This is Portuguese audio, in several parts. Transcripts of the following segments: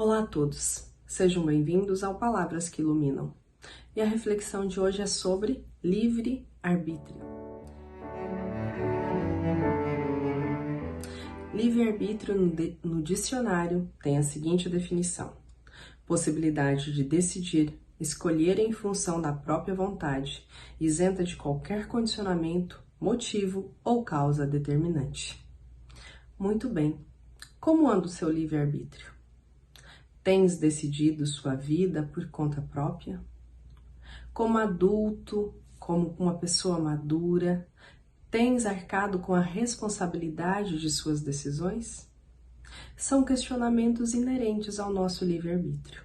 Olá a todos, sejam bem-vindos ao Palavras que Iluminam. E a reflexão de hoje é sobre livre-arbítrio. Livre-arbítrio no dicionário tem a seguinte definição: possibilidade de decidir, escolher em função da própria vontade, isenta de qualquer condicionamento, motivo ou causa determinante. Muito bem, como anda o seu livre-arbítrio? Tens decidido sua vida por conta própria? Como adulto, como uma pessoa madura, tens arcado com a responsabilidade de suas decisões? São questionamentos inerentes ao nosso livre-arbítrio.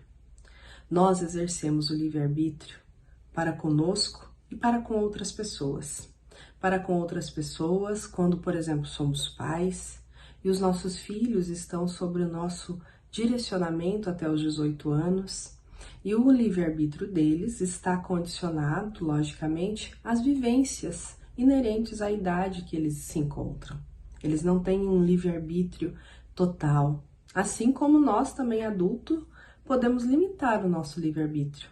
Nós exercemos o livre-arbítrio para conosco e para com outras pessoas. Para com outras pessoas, quando, por exemplo, somos pais e os nossos filhos estão sob o nosso direcionamento até os 18 anos, e o livre-arbítrio deles está condicionado, logicamente, às vivências inerentes à idade que eles se encontram. Eles não têm um livre-arbítrio total, assim como nós também, adultos, podemos limitar o nosso livre-arbítrio.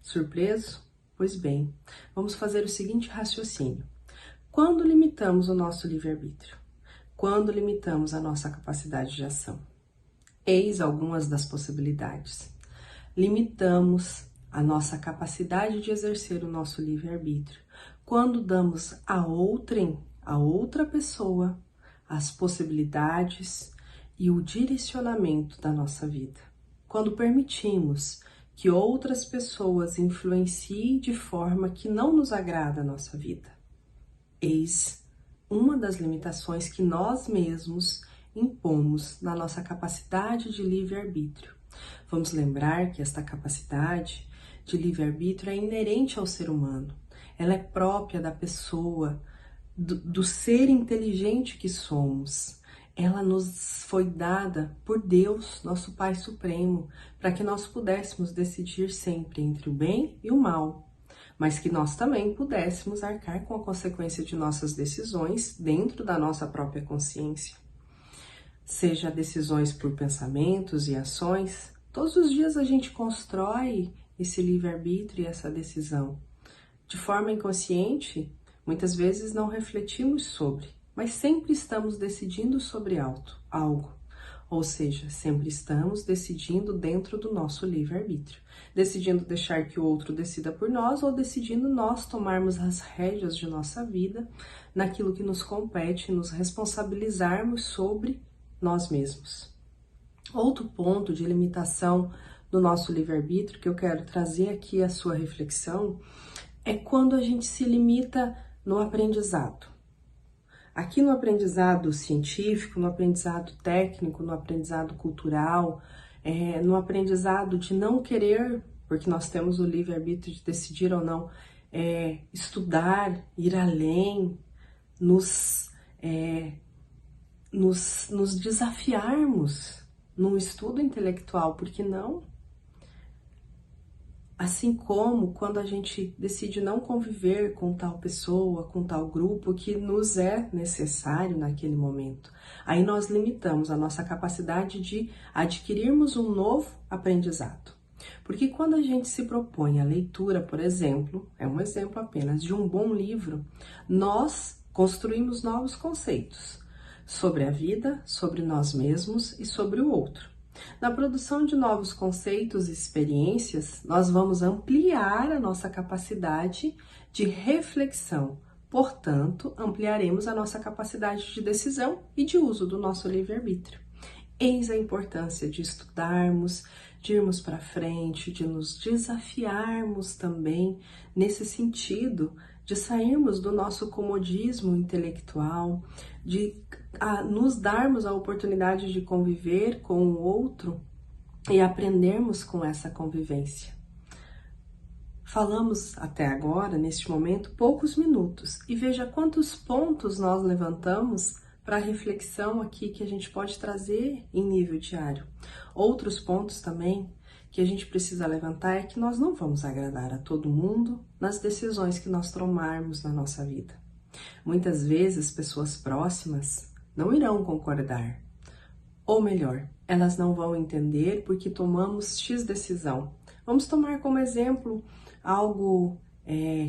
Surpreso? Pois bem, vamos fazer o seguinte raciocínio. Quando limitamos o nosso livre-arbítrio? Quando limitamos a nossa capacidade de ação? Eis algumas das possibilidades. Limitamos a nossa capacidade de exercer o nosso livre-arbítrio quando damos a outra pessoa, as possibilidades e o direcionamento da nossa vida. Quando permitimos que outras pessoas influenciem de forma que não nos agrada a nossa vida. Eis uma das limitações que nós mesmos impomos na nossa capacidade de livre-arbítrio. Vamos lembrar que esta capacidade de livre-arbítrio é inerente ao ser humano. Ela é própria da pessoa, do ser inteligente que somos. Ela nos foi dada por Deus, nosso Pai Supremo, para que nós pudéssemos decidir sempre entre o bem e o mal, mas que nós também pudéssemos arcar com a consequência de nossas decisões dentro da nossa própria consciência. Seja decisões por pensamentos e ações, todos os dias a gente constrói esse livre-arbítrio e essa decisão. De forma inconsciente, muitas vezes não refletimos sobre, mas sempre estamos decidindo sobre algo. Ou seja, sempre estamos decidindo dentro do nosso livre-arbítrio. Decidindo deixar que o outro decida por nós ou decidindo nós tomarmos as rédeas de nossa vida naquilo que nos compete, nos responsabilizarmos sobre nós mesmos. Outro ponto de limitação do nosso livre-arbítrio que eu quero trazer aqui à sua reflexão é quando a gente se limita no aprendizado. Aqui no aprendizado científico, no aprendizado técnico, no aprendizado cultural, no aprendizado de não querer, porque nós temos o livre-arbítrio de decidir ou não, estudar, ir além, nos desafiarmos num estudo intelectual, porque não? Assim como quando a gente decide não conviver com tal pessoa, com tal grupo que nos é necessário naquele momento. Aí nós limitamos a nossa capacidade de adquirirmos um novo aprendizado. Porque quando a gente se propõe a leitura, por exemplo, é um exemplo apenas de um bom livro, nós construímos novos conceitos sobre a vida, sobre nós mesmos e sobre o outro. Na produção de novos conceitos e experiências, nós vamos ampliar a nossa capacidade de reflexão. Portanto, ampliaremos a nossa capacidade de decisão e de uso do nosso livre-arbítrio. Eis a importância de estudarmos, de irmos para frente, de nos desafiarmos também nesse sentido, de sairmos do nosso comodismo intelectual, de nos darmos a oportunidade de conviver com o outro e aprendermos com essa convivência. Falamos até agora, neste momento, poucos minutos, e veja quantos pontos nós levantamos para a reflexão aqui que a gente pode trazer em nível diário. Outros pontos também que a gente precisa levantar é que nós não vamos agradar a todo mundo nas decisões que nós tomarmos na nossa vida. Muitas vezes, pessoas próximas não irão concordar, Ou melhor, elas não vão entender porque tomamos X decisão. Vamos tomar como exemplo algo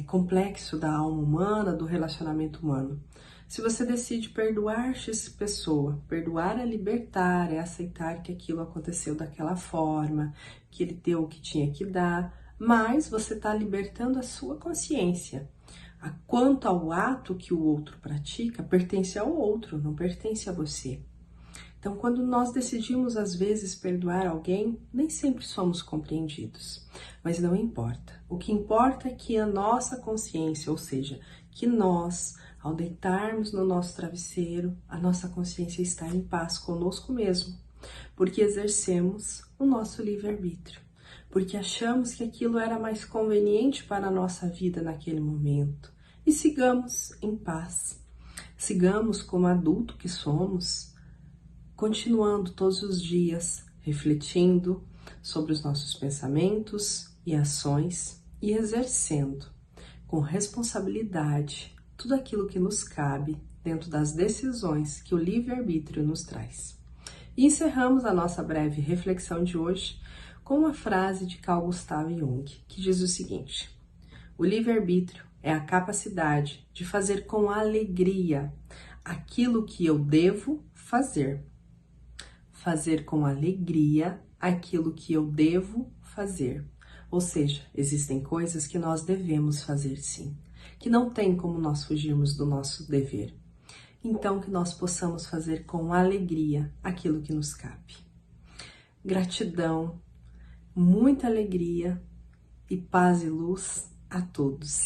complexo da alma humana, do relacionamento humano. Se você decide perdoar X pessoa, perdoar é libertar, é aceitar que aquilo aconteceu daquela forma, que ele deu o que tinha que dar, mas você está libertando a sua consciência. Quanto ao ato que o outro pratica, pertence ao outro, não pertence a você. Então, quando nós decidimos, às vezes, perdoar alguém, nem sempre somos compreendidos. Mas não importa. O que importa é que a nossa consciência, ou seja, que nós, ao deitarmos no nosso travesseiro, a nossa consciência está em paz conosco mesmo, porque exercemos o nosso livre-arbítrio, porque achamos que aquilo era mais conveniente para a nossa vida naquele momento. E sigamos em paz. Sigamos como adulto que somos, continuando todos os dias, refletindo sobre os nossos pensamentos e ações e exercendo com responsabilidade tudo aquilo que nos cabe dentro das decisões que o livre-arbítrio nos traz. E encerramos a nossa breve reflexão de hoje com uma frase de Carl Gustav Jung, que diz o seguinte: o livre-arbítrio é a capacidade de fazer com alegria aquilo que eu devo fazer. Fazer com alegria aquilo que eu devo fazer. Ou seja, existem coisas que nós devemos fazer sim, que não tem como nós fugirmos do nosso dever. Então, que nós possamos fazer com alegria aquilo que nos cabe. Gratidão, muita alegria e paz e luz a todos.